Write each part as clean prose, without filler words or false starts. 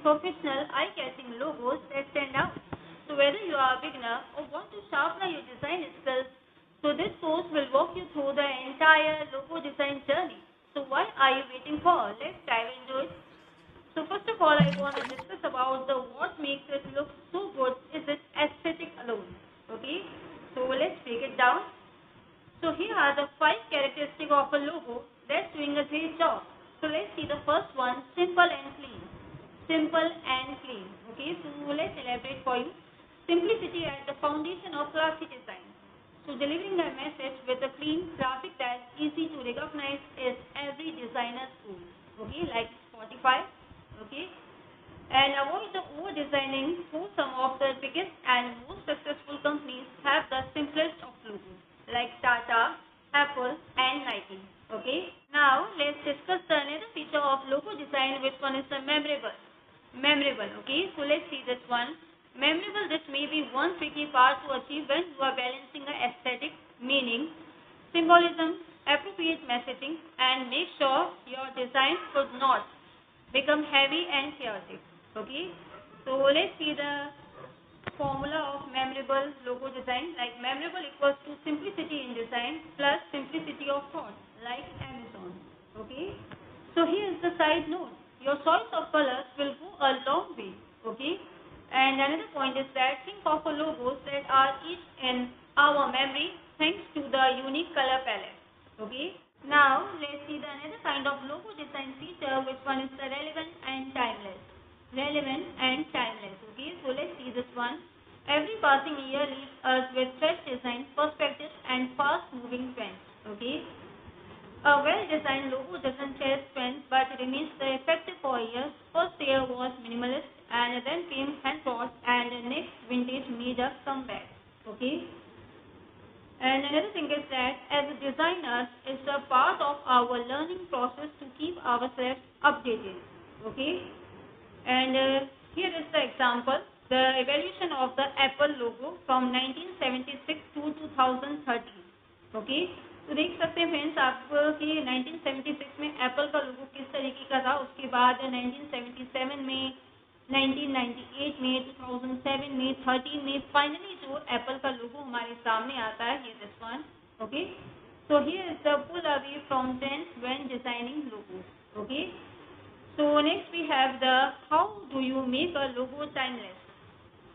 professional, eye-catching logos that stand out. So whether you are a beginner or want to sharpen your design skills, so this course will walk you through the entire logo design journey. So what are you waiting for? Let's dive into it. So first of all, I want to discuss about the what makes it look so good is its aesthetic alone. Okay, so let's break it down. So here are the 5 characteristics of a logo that's doing a great job. So let's see the first one, simple and clean. Simple and clean. Okay, so let's elaborate for you. Simplicity at the foundation of classy design. So delivering a message with a clean graphic that's easy to recognize is every designer's goal. Okay, like Spotify. Okay, and avoid the over-designing. So some of the biggest and most successful companies have the simplest of logos, like Tata, Apple, and Nike. Okay, now let's discuss the another feature of logo design, which one is the memorable. Memorable. Okay, so let's see this one. Memorable. This may be one tricky part to achieve when you are balancing the aesthetic, meaning, symbolism, appropriate messaging, and make sure your design should not become heavy and chaotic. Okay, so let's see the formula of memorable logo design. Like memorable equals to simplicity in design plus simplicity of thought, like Amazon. Okay, so here is the side note. Your choice of colors will go a long way. Okay, and another point is that think of a logos that are each in our memory thanks to the unique color palette. Okay. Now let's see the another kind of logo design feature, which one is the relevant and timeless. Relevant and timeless. Okay, so let's see this one. Every passing year leaves us with fresh design, perspectives, and fast-moving trends. Okay, a well-designed logo doesn't chase trends but remains effective for years. First year was minimalist, and then came handbought, and the next vintage made a comeback. Okay. And another thing is that as a designer, it's a part of our learning process to keep ourselves updated. Okay. And here is the example, the evolution of the Apple logo from 1976 to 2013. Okay. तो देख सकते हैं friends आप कि 1976 में Apple का लोगो किस तरीके का था, उसके बाद 1977 में, 1998 में, 2007 में, 13 में, फाइनली जो एप्पल का लोगो हमारे सामने आता है, ये this one. Okay, so here is the pull away from trends when designing logos. Okay, so next we have the how do you make a logo timeless.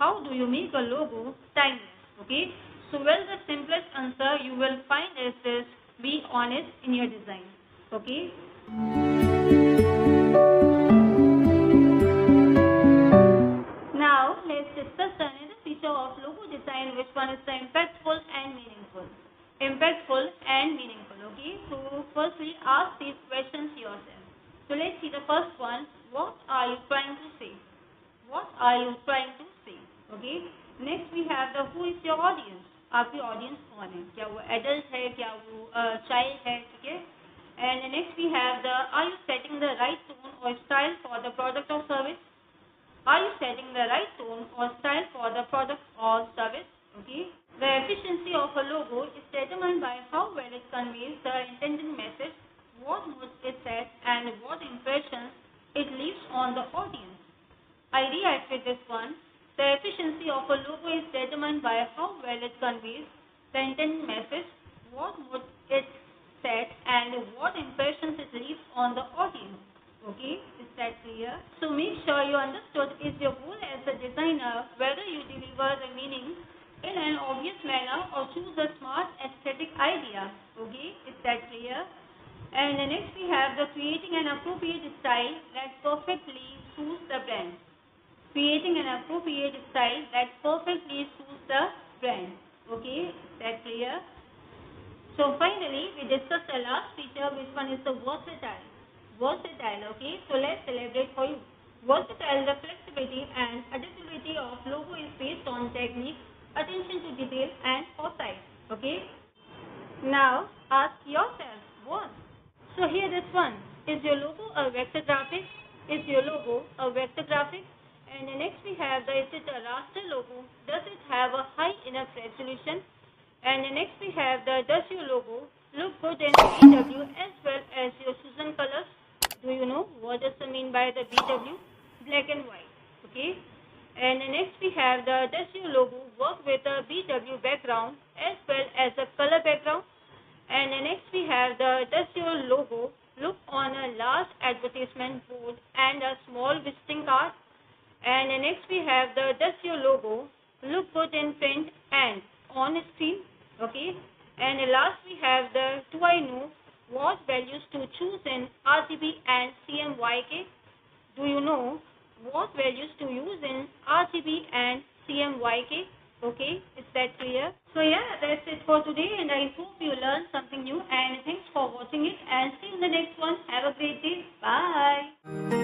How do you make a logo timeless? Okay, so well, the simplest answer you will find is this: be honest in your design. Okay. Now let's discuss another feature of logo design, which one is the impactful and meaningful. Impactful and meaningful. Okay, so firstly ask these questions yourself. So let's see the first one. What are you trying to say? What are you trying to say? Okay. Next we have the who is your audience. आपकी audience कौन है, क्या वो adult है, क्या वो child है, ठीक है. And next we have the are you setting the right tone और स्टाइल फॉर द प्रोडक्ट और service. Are you setting the right tone और स्टाइल फॉर द प्रोडक्ट और service. Okay, the efficiency of a logo is determined by how well it conveys the intended message, what mode it set and what impressions it leaves on the audience. I reiterate this one. The efficiency of a logo is determined by how well it conveys the intended message, what mood it sets, and what impressions it leaves on the audience. Okay, is that clear? So make sure you understood is your goal as a designer, whether you deliver the meaning in an obvious manner or choose a smart aesthetic idea. Okay, is that clear? And next we have the creating an appropriate style that perfectly suits the brand. Creating an appropriate style that perfectly suits the brand. Okay, is that clear? So finally, we discussed the last feature, which one is the versatile. Versatile. Okay, so let's elaborate for you. Versatile, the flexibility and adaptability of logo is based on technique, attention to detail, and foresight. Okay. Now ask yourself what. So here this one, is your logo a vector graphic? Is your logo a vector graphic? And next we have the is it a raster logo? Does it have a high enough resolution? And next we have the does your logo look good in BW as well as your chosen colors? Do you know what does it mean by the BW? black and white. Okay. And next we have the does your logo work with a BW background as well as a color background? And next we have the does your logo look on a large advertisement board and a small visiting card? And next we have the does your logo look good in print and on screen? Okay. And last we have the do I know what values to choose in RGB and CMYK? Do you know what values to use in RGB and CMYK? Okay, is that clear? So yeah, that's it for today, and I hope you learned something new, and thanks for watching it, and see you in the next one. Have a great day. Bye.